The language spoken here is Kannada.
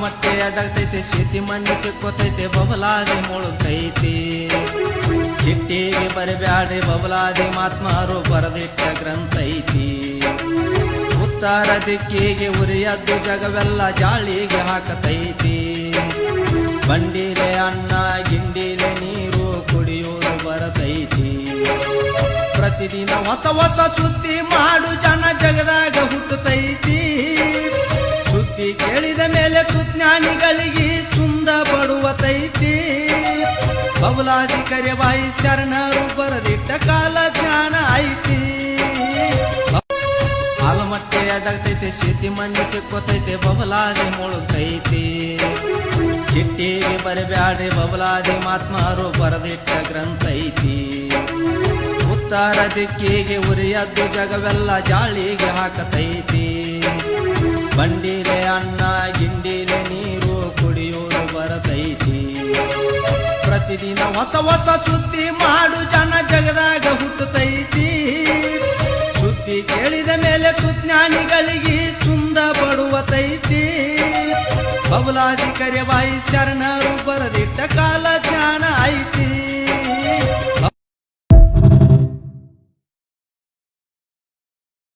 ಆಲಮಟ್ಟೆ ಅಡಗ್ತೈತೆ ಶೀತಿ ಮಣ್ಣಿ ಸಿಕ್ಕೋತೈತೆ ಬಬಲಾದಿ ಮುಳುಗೈತಿ ಚಿಟ್ಟಿಗೆ ಬರಬ್ಯಾಡ್ರಿ ಬಬಲಾದಿ ಮಾತ್ಮಾರು ಬರದಿಟ್ಟ ಗ್ರಂಥ ಐತಿ ಉತ್ತರ ದಿಕ್ಕಿಗೆ ಉರಿಯದ್ದು ಜಗವೆಲ್ಲ ಜಾಳಿಗೆ ಹಾಕತೈತಿ ಬಂಡಿಲೆ ಅನ್ನ ಗಿಂಡಿಲೆ ನೀರು ಕುಡಿಯೋದು ಬರತೈತಿ ಪ್ರತಿದಿನ ಹೊಸ ಹೊಸ ಸುದ್ದಿ ಮಾಡು ಜನ ಜಗದಾಗ ಹುಟ್ಟತೈತಿ ಸುದ್ದಿ ಕೇಳಿದ ಮೇಲೆ ಸುಜ್ಞಾನಿಗಳಿಗೆ ಸುಂದ ಪಡುವತೈತಿ ಬಬಲಾದಿ ಕರೆವಾಯಿ ಶರಣರು ಬರದಿಟ್ಟ ಕಾಲ ಜ್ಞಾನ ಐತಿ ಆಲಮಟ್ಟೆ ಅಡಗ್ತೈತೆ ಶೀತಿ ಮಣ್ಣಿ ಸಿಕ್ಕೋತೈತೆ ಬಬಲಾದಿ ಮುಳುಗೈತಿ ಚಿಟ್ಟಿಗೆ ಬರಬ್ಯಾಡ್ರಿ ಬಬಲಾದಿ ಮಾತ್ಮಾರು ಬರದಿಟ್ಟ ಗ್ರಂಥ ಐತಿ ಉತ್ತರ ದಿಕ್ಕಿಗೆ ಉರಿಯದ್ದು ಜಗವೆಲ್ಲ ಜಾಳಿಗೆ ಹಾಕತೈತಿ ಬಂಡಿಲೆ ಅನ್ನ ಗಿಂಡಿಲೆ ನೀರು ಕುಡಿಯೋದು ಬರತೈತಿ ಪ್ರತಿದಿನ ಹೊಸ ಹೊಸ ಸುದ್ದಿ ಮಾಡು ಜನ ಜಗದಾಗ ಹುಟ್ಟತೈತಿ ಸುದ್ದಿ ಕೇಳಿದ ಮೇಲೆ ಸುಜ್ಞಾನಿಗಳಿಗೆ ಸುಂದ ಪಡುವತೈತಿ ಬಬಲಾದಿ ಕರೆವಾಯಿ ಶರಣರು ಬರದಿಟ್ಟ ಕಾಲ